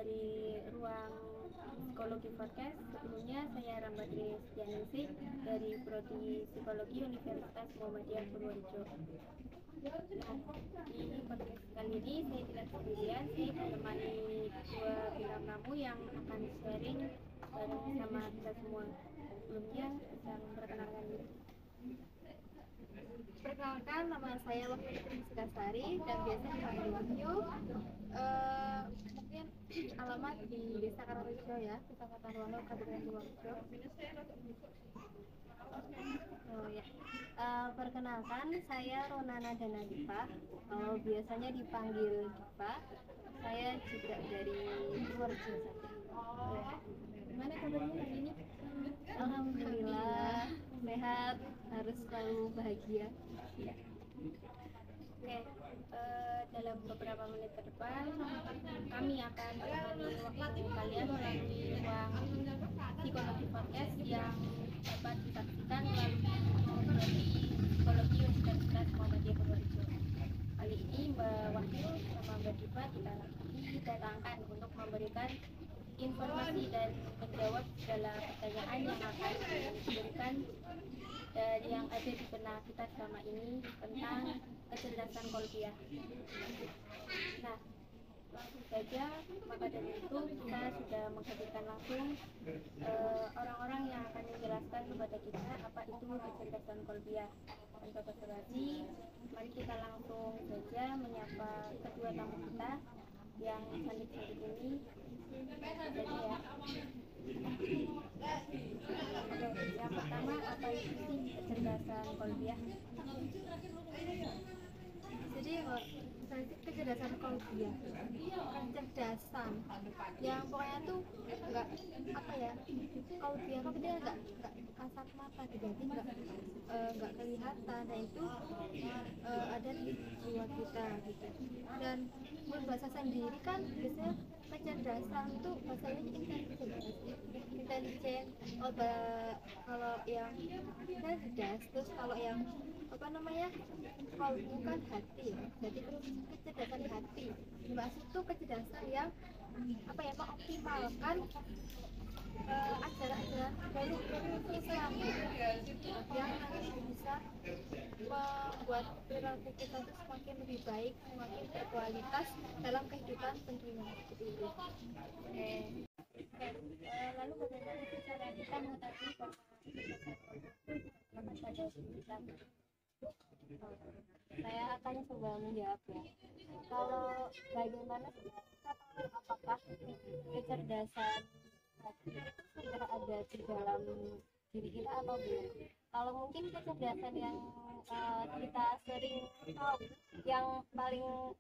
dari ruang psikologi podcast. Sebelumnya saya Rambatri Setianingsih dari Prodi Psikologi Universitas Muhammadiyah Purworejo. Di podcast kali ini saya tidak sendirian, saya ditemani dua bintang tamu yang akan sharing bareng sama kita semua. Sebelumnya bisa memperkenalkan diri. Perkenalkan, nama saya Wahyu Sari dan biasa dipanggil Wahyu. Mungkin alamat di Desa Karangrejo ya, Kecamatan Wono, Kabupaten Purworejo. Perkenalkan, saya Ronana Danadipa. Biasanya dipanggil Dipa. Saya juga dari Purworejo. Gimana kabarnya hari ini? Alhamdulillah sehat, harus selalu bahagia. Oke, dalam beberapa menit ke depan kami akan menemani waktu kalian melalui ruang psikologi podcast yang dapat disaksikan melalui psikologi Universitas Muhammadiyah Purworejo. Kali ini Mbak Wahyu sama Mbak Dipa kita didatangkan untuk memberikan informasi dan menjawab segala pertanyaan yang akan diberikan dari yang ada di benak kita selama ini tentang kecerdasan kolbiah. Nah, langsung saja, maka dari itu kita sudah menghadirkan langsung orang-orang yang akan menjelaskan kepada kita apa itu kecerdasan kolbiah. Tanpa basa-basi, mari kita langsung saja menyapa kedua tamu kita yang cantik-cantik ini. Jadi ya, yang pertama, apa itu sih kecerdasan kolbiah? Jadi kecerdasan kolbiah, kecerdasan yang pokoknya tuh nggak apa ya, kolbiah kan dia nggak kasat mata, jadi nggak kelihatan, dan itu ada di jiwa kita gitu. Dan menurut bahasa sendiri kan biasanya kecerdasan itu bahasanya intelijen. Kalau yang cerdas, terus kalau yang apa namanya, kalau bukan hati ya, jadi terus kecerdasan hati dimaksud itu kecerdasan yang apa ya, mengoptimalkan ajaran-ajaran dari Islam yang nanti bisa membuat perilaku kita itu semakin lebih baik, semakin berkualitas dalam kehidupan tentunya seperti itu. Lalu bagaimana cara kita mengetahui bahwa pada Islam? Saya akan coba menjawab ya. Kalau bagaimana kita tahu apakah kecerdasan hati itu sudah ada di dalam diri kita atau belum? Kalau mungkin kecerdasan yang kita sering tahu, yang paling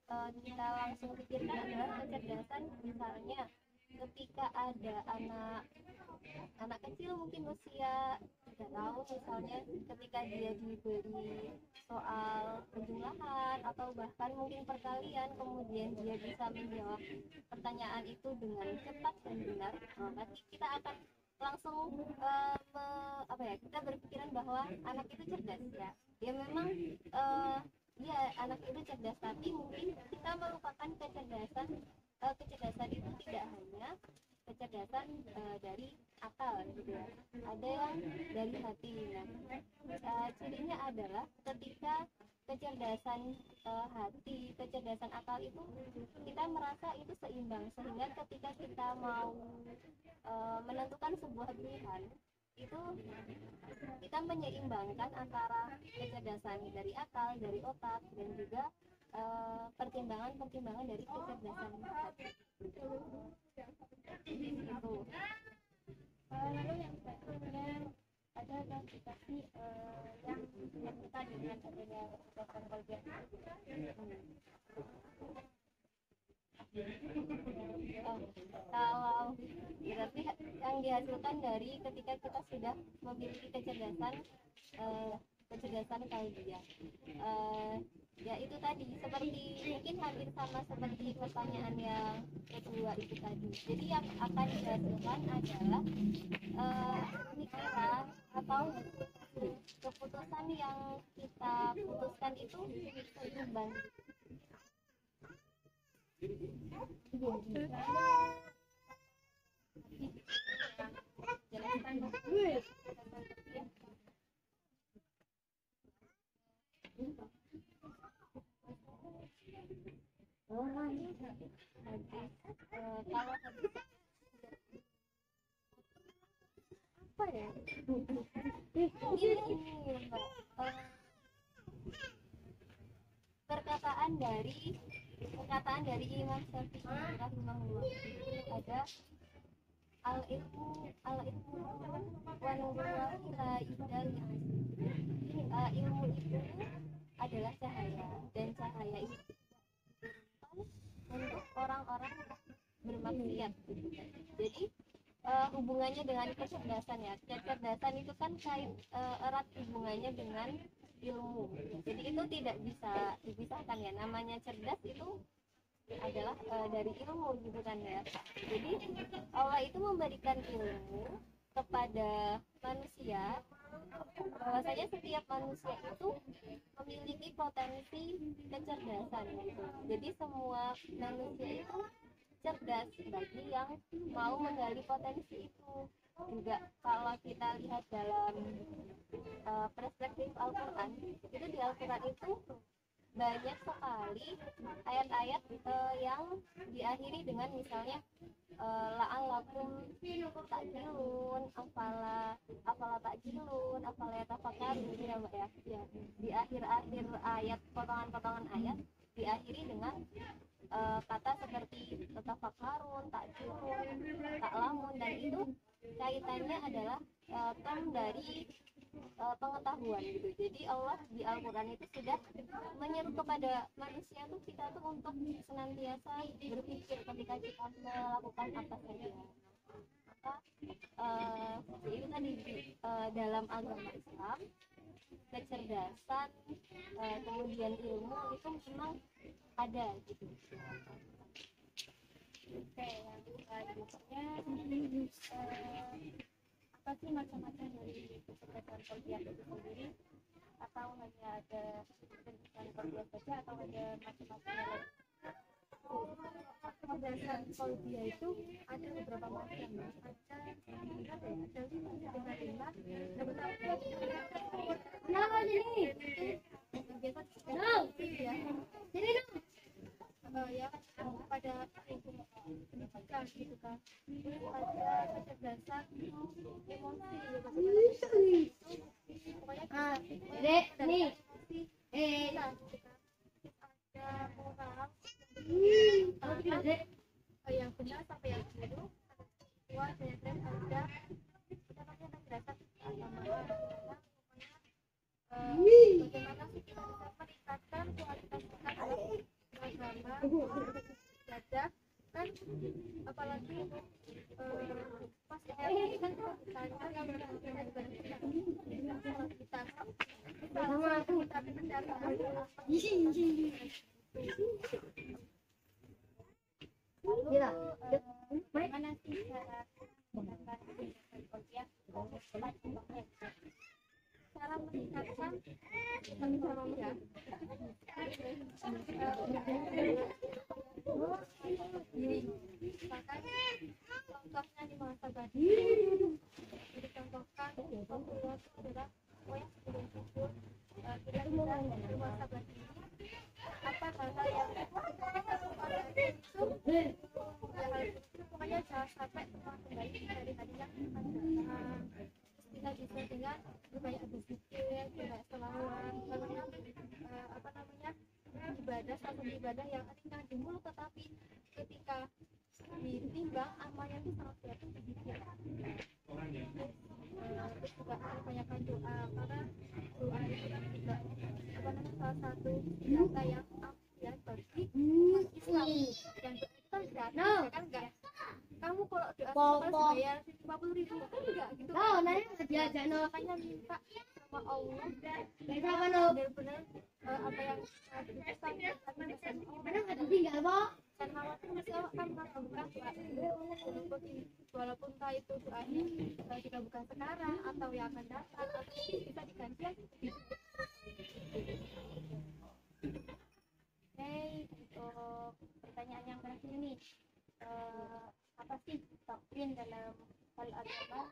kita langsung pikirkan adalah kecerdasan misalnya ketika ada anak kecil mungkin usia 3 tahun misalnya, ketika dia diberi soal penjumlahan atau bahkan mungkin perkalian, kemudian dia bisa menjawab pertanyaan itu dengan cepat dan benar, nanti kita akan langsung kita berpikiran bahwa anak itu cerdas ya. Ya memang ya anak itu cerdas, tapi mungkin kita melupakan kecerdasan itu tidak hanya kecerdasan dari akal gitu ya, ada yang dari hati. Nah, cirinya adalah ketika kecerdasan hati, kecerdasan akal itu kita merasa itu seimbang, sehingga ketika kita mau menentukan sebuah pilihan itu kita menyeimbangkan antara kecerdasan dari akal, dari otak, dan juga pertimbangan dari kecerdasan hati. Itu. Lalu yang selanjutnya ada klasifikasi yang dilakukan dengan adanya kecerdasan kolbiah. Kalau berarti yang dihasilkan dari ketika kita sudah memiliki kecerdasan kolbiah, ya itu tadi seperti mungkin hampir sama seperti pertanyaan yang kedua itu tadi. Jadi yang akan dihasilkan adalah pemikiran atau keputusan yang kita putuskan itu seimbang. jelaskan kalau apa ya ini Mbak, perkataan dari Imam Syafi'i rahimahullah itu ada al ilmu wa nurullahi la yudal. Ilmu itu adalah cahaya, dan cahaya itu untuk orang-orang bermaksiat. Jadi hubungannya dengan kecerdasan ya. Kecerdasan itu kan kait erat hubungannya dengan ilmu. Jadi itu tidak bisa dipisahkan ya. Namanya cerdas itu adalah dari ilmu gitu kan ya. Jadi Allah itu memberikan ilmu kepada manusia, bahwasanya setiap manusia itu memiliki potensi kecerdasan gitu. Jadi semua manusia itu cerdas bagi yang mau menggali potensi itu. Juga kalau kita lihat dalam perspektif Al-Quran, itu di Al-Quran itu banyak sekali ayat-ayat yang diakhiri dengan misalnya la'allakum ta'qilun, afala ta'qilun, afala yatafakkarun ya Mbak ya. Ya. Di akhir-akhir ayat, potongan-potongan ayat diakhiri dengan kata seperti tatafakkarun, ta'qilun, ta'lamun, dan itu kaitannya adalah term dari pengetahuan gitu. Jadi Allah di Al-Quran itu sudah menyeru kepada manusia tuh kita tuh untuk senantiasa berpikir ketika kita melakukan apa saja. Maka itu tadi dalam agama Islam kecerdasan kemudian ilmu itu memang ada gitu. Oke, yang berikutnya apa sih macam-macam dari kecerdasan kolbiah itu sendiri, atau hanya ada kecerdasan kolbiah saja atau ada macam-macam lain? Kecerdasan kolbiah itu ada beberapa macam. Ada 5 ada beberapa. Kenapa ini? Biasa ya. Ya pada pendidikan gitu kan. Terus ada kecerdasan emosi gitu. Pokoknya Dek, nih. ada orang Dek. yang benar sampai yang keliru, tua dan ada kita namanya kecerdasan agama. Bagaimana sih kita bisa meningkatkan kualitas kita dalam beragama, belajar kan, apalagi pas ini kan kita Bagaimana sih cara menggunakan kecerdasan kolbiah? cara meningkatkan kolbiah makanya contohnya di masa tadi dicontohkan kolbiah itu adalah yang sebelum tidur kita bisa di masa tadi apa hal-hal yang itu pokoknya jangan sampai terulang kembali dari tadi yang kita bisa dengan banyak berpikir, banyak selawat, apa namanya ibadah, satu ibadah yang ringan di mulut tetapi ketika ditimbang amalnya itu sangat berat sedikit. Terus juga kebanyakan doa, karena doa itu kan juga apa namanya salah satu data yang ya bagi Islam, dan doa itu kan gratis kan enggak. Kamu kalau doa harus bayar 50.000 kan enggak gitu. Makanya minta sama Allah benar-benar apa yang dipesan dan khawatir mesti Allah kan mengabulkan doa walaupun entah itu doanya dikabulkan sekarang atau yang akan datang atau bisa diganti. Oke, untuk pertanyaan yang terakhir nih, apa sih doktrin dalam hal agama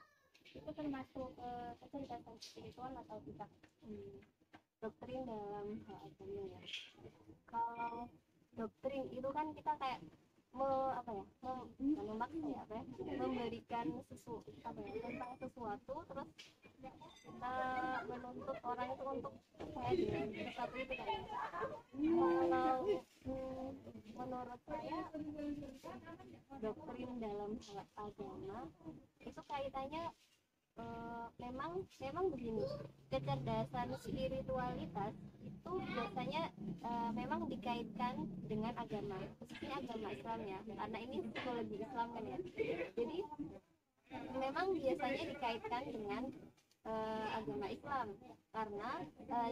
itu termasuk kecerdasan spiritual atau tidak? Doktrin dalam hal agama ya. Kalau doktrin itu kan kita kayak memaksa ya, memberikan tentang sesuatu, terus kita menuntut orang itu untuk percaya dengan sesuatu itu kan. Kalau menurut saya doktrin dalam hal agama itu kaitannya memang begini, kecerdasan spiritualitas itu biasanya memang dikaitkan dengan agama, khususnya agama Islam ya, karena ini psikologi Islam kan ya. Jadi memang biasanya dikaitkan dengan agama Islam, karena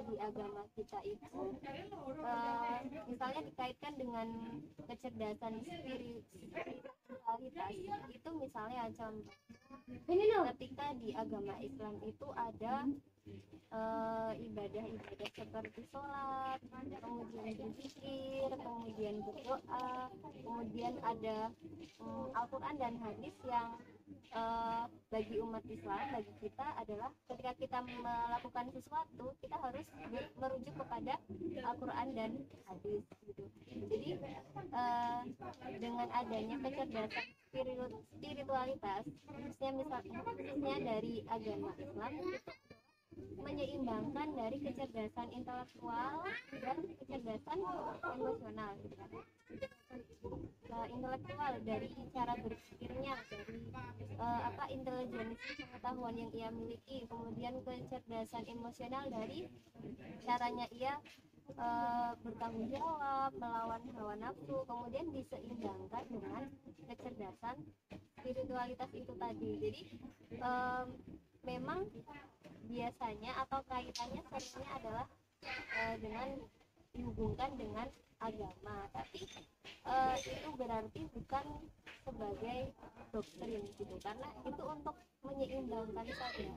di agama kita itu misalnya dikaitkan dengan kecerdasan spiritualitas itu, misalnya contoh ketika di agama Islam itu ada ibadah-ibadah seperti sholat, kemudian berzikir, kemudian berdoa, kemudian ada Al-Quran dan hadis yang bagi umat Islam, bagi kita adalah ketika kita melakukan sesuatu kita harus merujuk kepada Al-Quran dan hadis gitu. Jadi dengan adanya kecerdasan spiritualitas khususnya dari agama Islam itu menyeimbangkan dari kecerdasan intelektual dan kecerdasan emosional gitu kan. Intelektual dari cara berpikirnya, dari intelijensi pengetahuan yang ia miliki, kemudian kecerdasan emosional dari caranya ia bertanggung jawab, melawan hawa nafsu, kemudian diseimbangkan dengan kecerdasan spiritualitas itu tadi. Jadi memang biasanya atau kaitannya seringnya adalah dengan dihubungkan dengan agama, tapi itu berarti bukan sebagai doktrin gitu, karena itu untuk menyeimbangkan saja.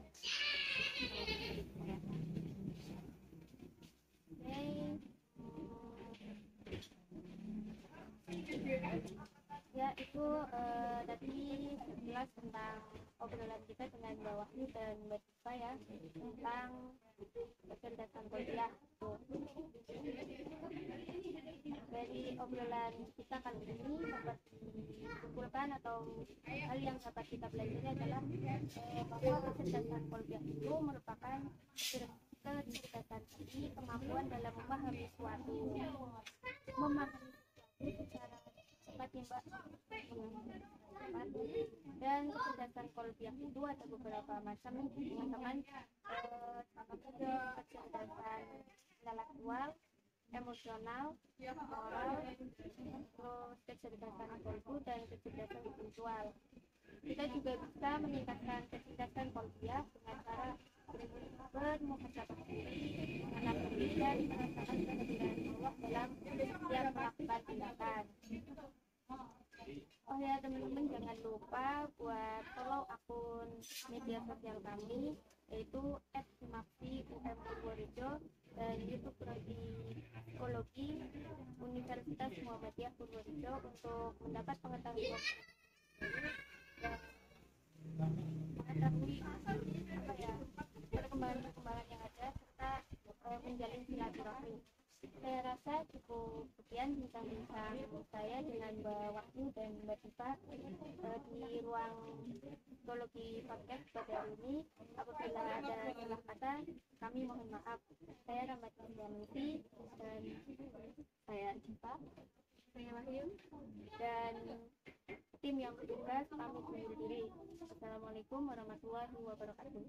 Ya, itu tadi jelas tentang obrolan kita dengan Mbak Wahyu dan Mbak Diva ya, tentang kecerdasan kuliah. Dari obrolan kita kali ini dapat disimpulkan atau hal yang dapat kita pelajari adalah bahwa kecerdasan kuliah itu merupakan kecerdasan diri, kemampuan dalam memahami suatu secara cepat ya Mbak, dan kecerdasan kolbiah itu ada beberapa macam teman-teman, sama saja kecerdasan intelektual, emosional, moral, terus kecerdasan kolbu dan kecerdasan spiritual. Kita juga bisa meningkatkan kecerdasan kolbiah dengan cara bermuhasabah diri, mengenal diri dan merasakan kehadiran Allah dalam setiap melakukan tindakan. Oh ya teman-teman, jangan lupa buat follow akun media sosial kami, yaitu @simapsi_UM_Purworejo dan YouTube Prodi Psikologi Universitas Muhammadiyah Purworejo untuk mendapat pengetahuan dan mengetahui perkembangan yang ada serta menjalin silaturahmi. Saya rasa cukup sekian bincang-bincang saya dengan Mbak Wahyu dan Mbak Diva di ruang psikologi podcast pada hari ini. Apabila ada salah kata, kami mohon maaf. Saya Rahmati Dianuti dan saya Diva, saya Wahyu, dan tim yang bertugas pamit undur diri. Assalamualaikum warahmatullahi wabarakatuh.